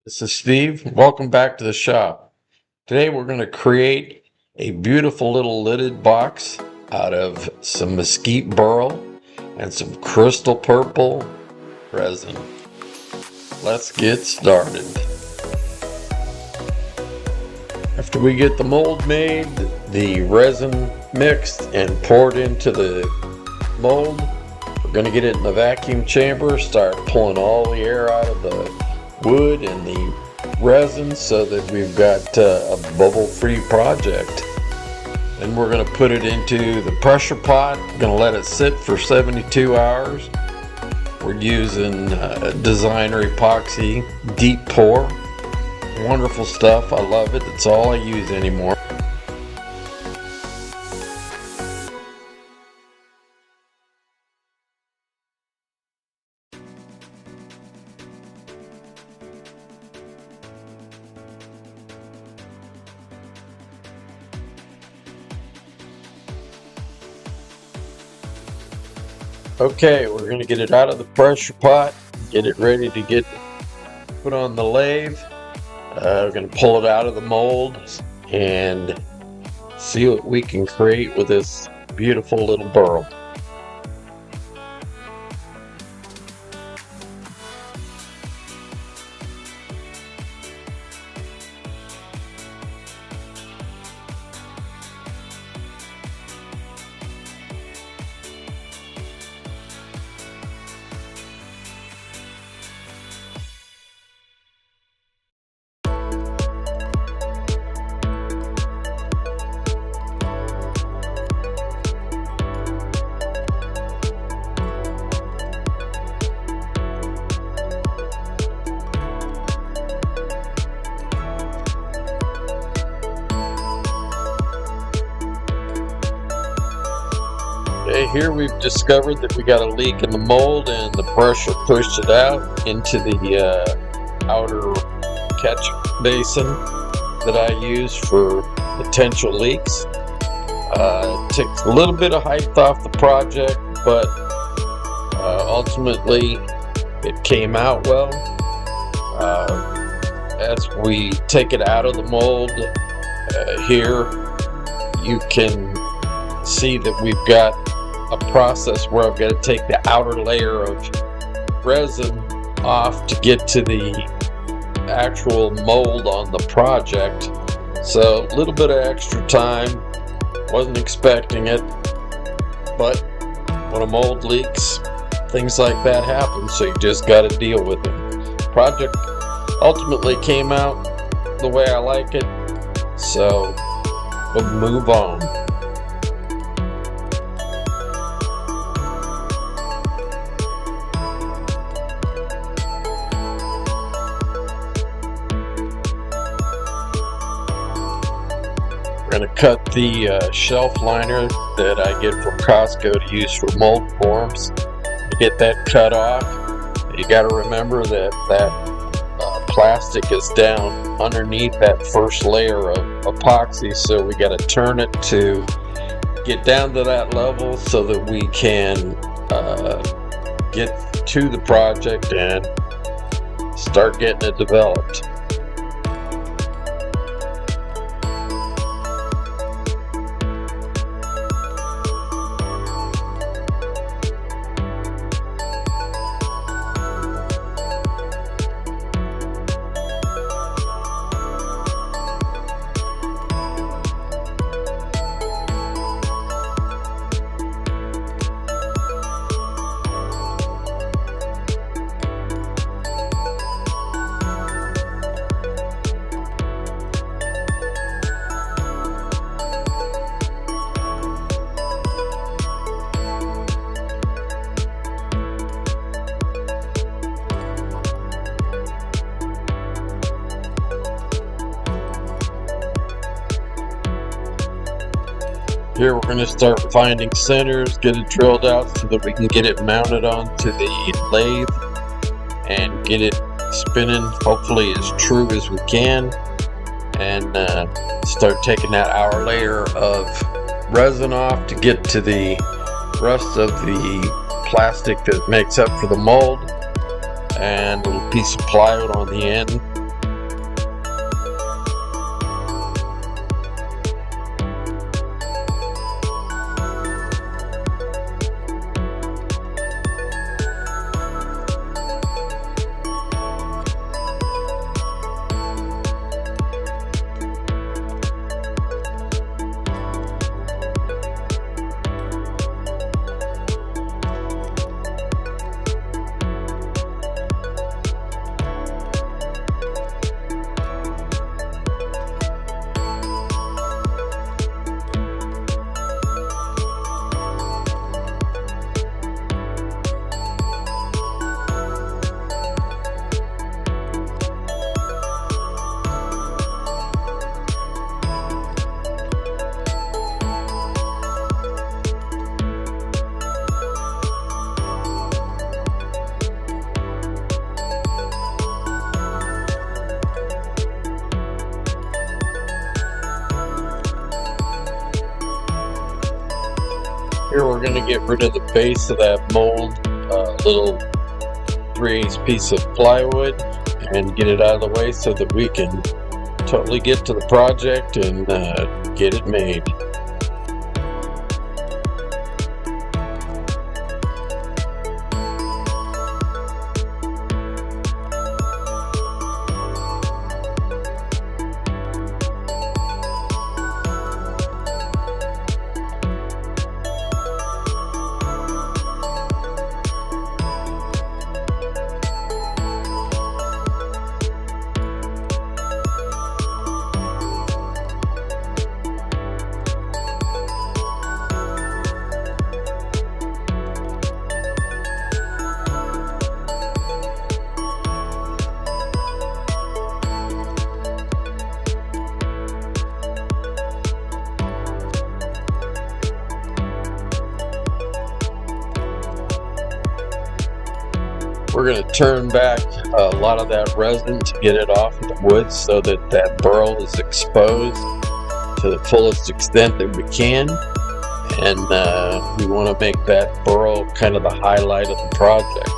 This is Steve. Welcome back to the shop. Today we're going to create a beautiful little lidded box out of some Mesquite Burl and some crystal purple resin. Let's get started. After we get the mold made, the resin mixed and poured into the mold, we're going to get it in the vacuum chamber, start pulling all the air out of the wood and the resin so that we've got a bubble-free project. Then we're going to put it into the pressure pot. We're going to let it sit for 72 hours. We're using designer epoxy deep pour. Wonderful stuff. I love it. It's all I use anymore. Okay, we're going to get it out of the pressure pot, get it ready to get put on the lathe. We're going to pull it out of the mold and see what we can create with this beautiful little burl. Okay, here we've discovered that we got a leak in the mold and the pressure pushed it out into the outer catch basin that I use for potential leaks. It took a little bit of height off the project, but ultimately it came out well. As we take it out of the mold, here you can see that we've got a process where I've got to take the outer layer of resin off to get to the actual mold on the project. So a little bit of extra time, wasn't expecting it, but when a mold leaks, things like that happen, so you just got to deal with it. Project ultimately came out the way I like it, so we'll move on. We're going to cut the shelf liner that I get from Costco to use for mold forms. To get that cut off, you got to remember that plastic is down underneath that first layer of epoxy, so we got to turn it to get down to that level so that we can get to the project and start getting it developed. Here we're going to start finding centers, get it drilled out so that we can get it mounted onto the lathe and get it spinning hopefully as true as we can, and start taking that outer layer of resin off to get to the rest of the plastic that makes up for the mold, and a little piece of plywood on the end Here we're going to get rid of the base of that mold, little 3/8 piece of plywood, and get it out of the way so that we can totally get to the project and get it made. We're going to turn back a lot of that resin to get it off the wood so that that burl is exposed to the fullest extent that we can. And we want to make that burl kind of the highlight of the project.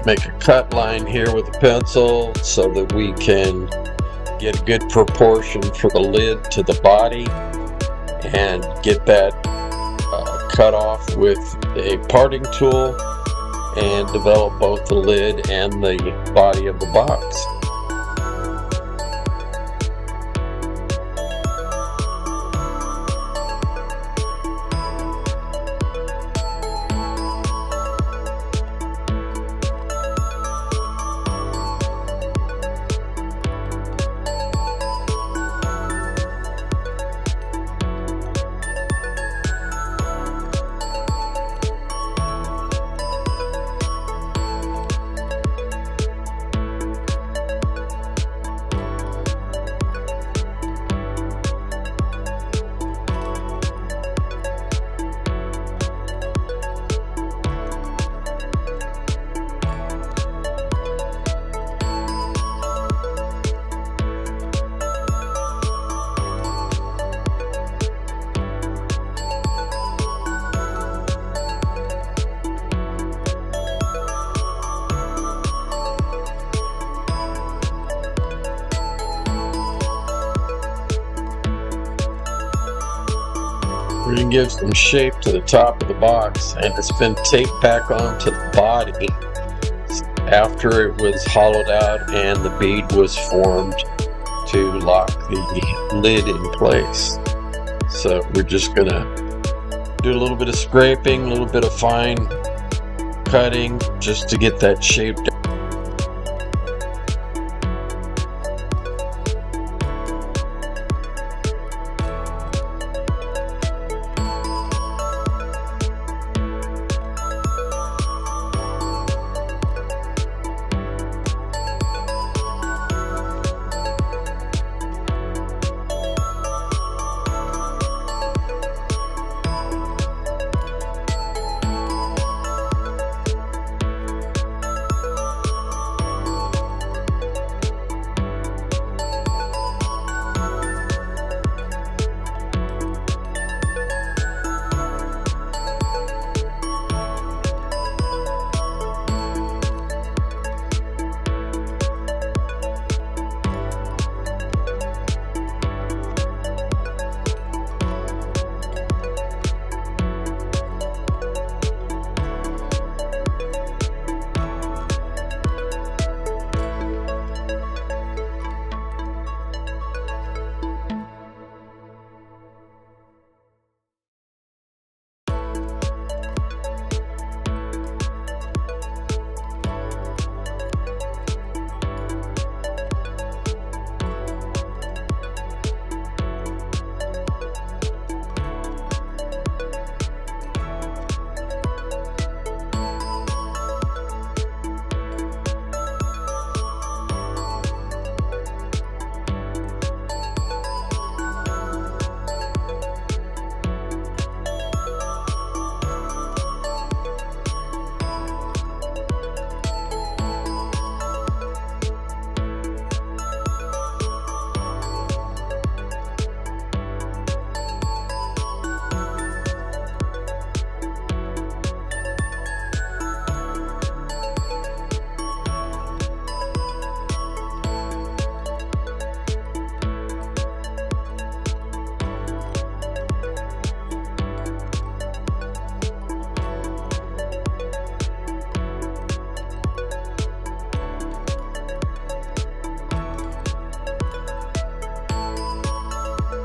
Make a cut line here with a pencil so that we can get a good proportion for the lid to the body, and get that cut off with a parting tool and develop both the lid and the body of the box. We're going to give some shape to the top of the box, and it's been taped back onto the body after it was hollowed out and the bead was formed to lock the lid in place. So we're just going to do a little bit of scraping, a little bit of fine cutting just to get that shape down.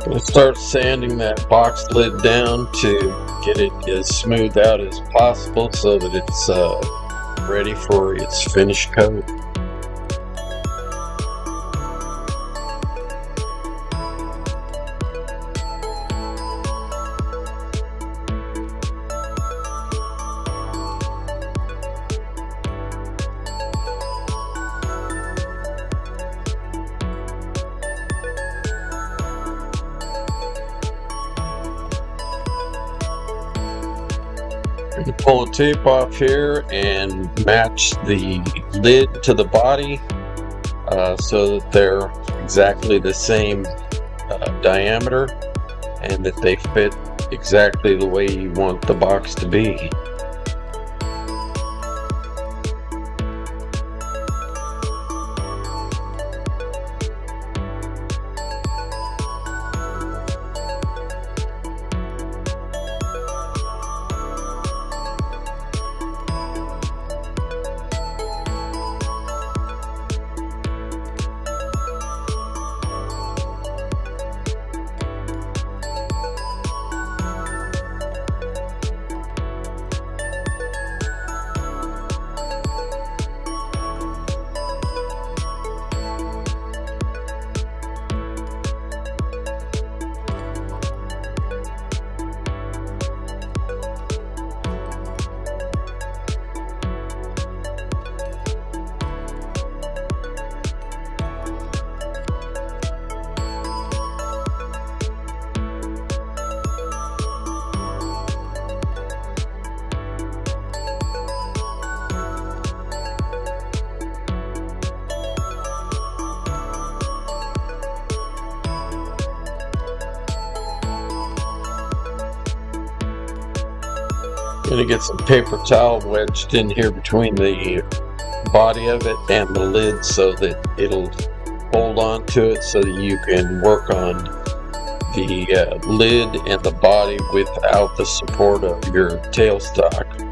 I'm going to start sanding that box lid down to get it as smooth out as possible so that it's ready for its finished coat. You can pull the tape off here and match the lid to the body so that they're exactly the same diameter and that they fit exactly the way you want the box to be. Gonna get some paper towel wedged in here between the body of it and the lid so that it'll hold on to it so that you can work on the lid and the body without the support of your tailstock.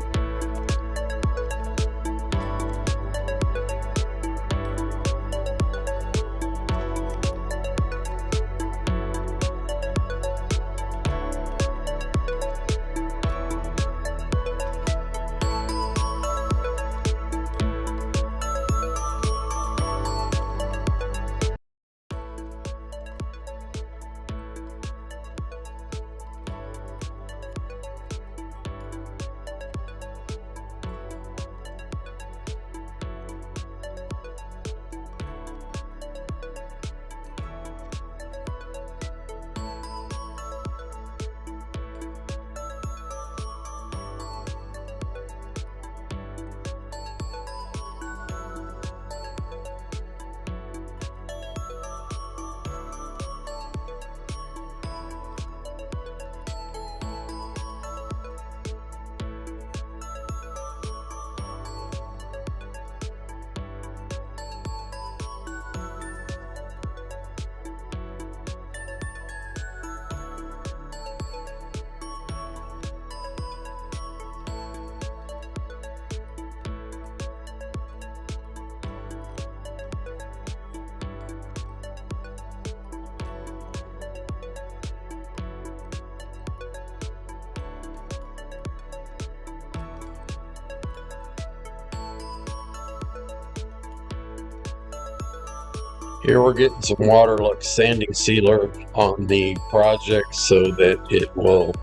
Here we're getting some Waterlux sanding sealer on the project so that it will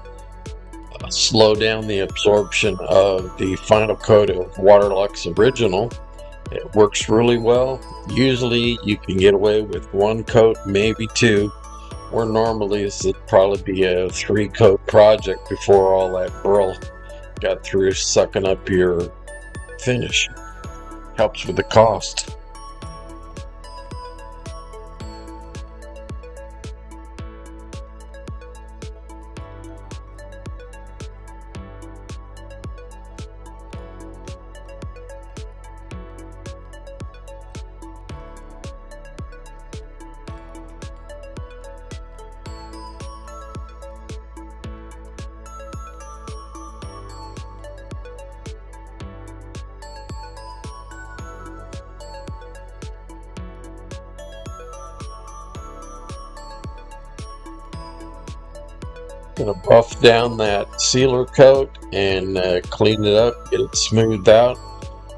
slow down the absorption of the final coat of Waterlux Original. It works really well. Usually you can get away with one coat, maybe two, where normally this would probably be a 3-coat project before all that burl got through sucking up your finish. Helps with the cost. Gonna buff down that sealer coat and clean it up, get it smoothed out.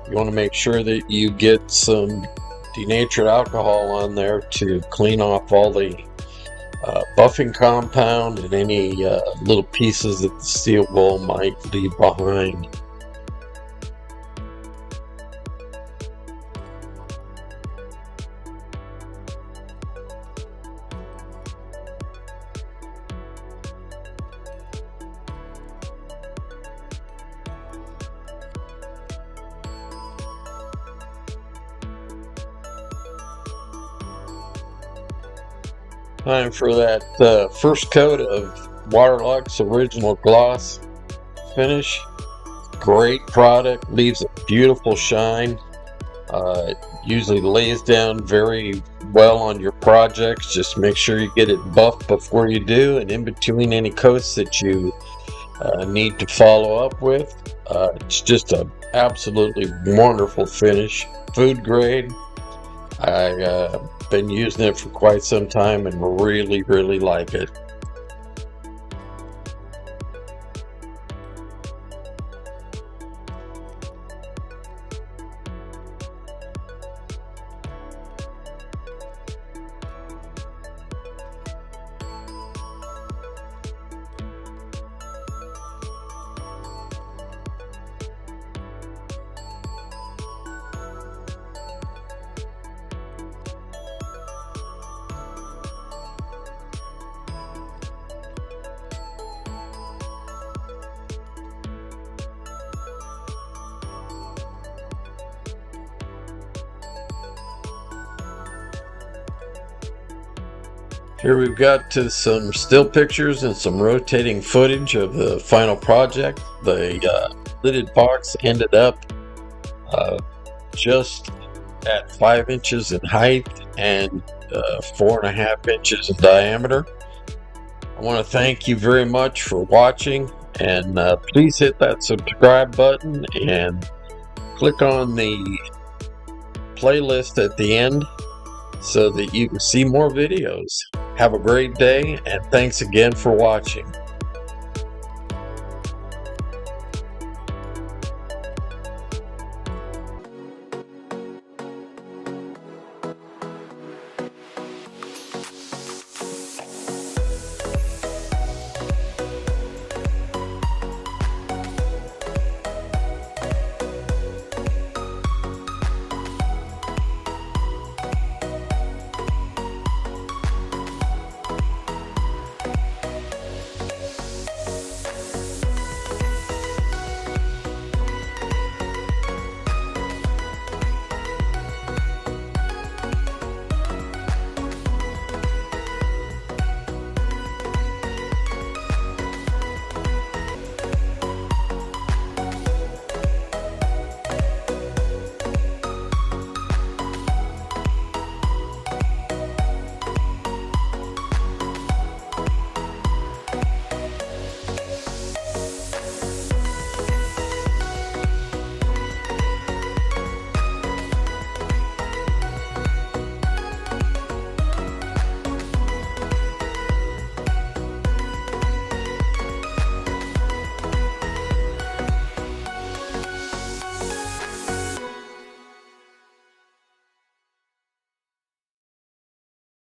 You want to make sure that you get some denatured alcohol on there to clean off all the buffing compound and any little pieces that the steel wool might leave behind. Time for that first coat of Waterlux Original Gloss finish. Great product, leaves a beautiful shine. It usually lays down very well on your projects. Just make sure you get it buffed before you do, and in between any coats that you need to follow up with. It's just an absolutely wonderful finish, food grade. I've been using it for quite some time and really like it. Here we've got some still pictures and some rotating footage of the final project. The lidded box ended up just at 5 inches in height and 4.5 inches in diameter. I want to thank you very much for watching, and please hit that subscribe button and click on the playlist at the end so that you can see more videos. Have a great day, and thanks again for watching.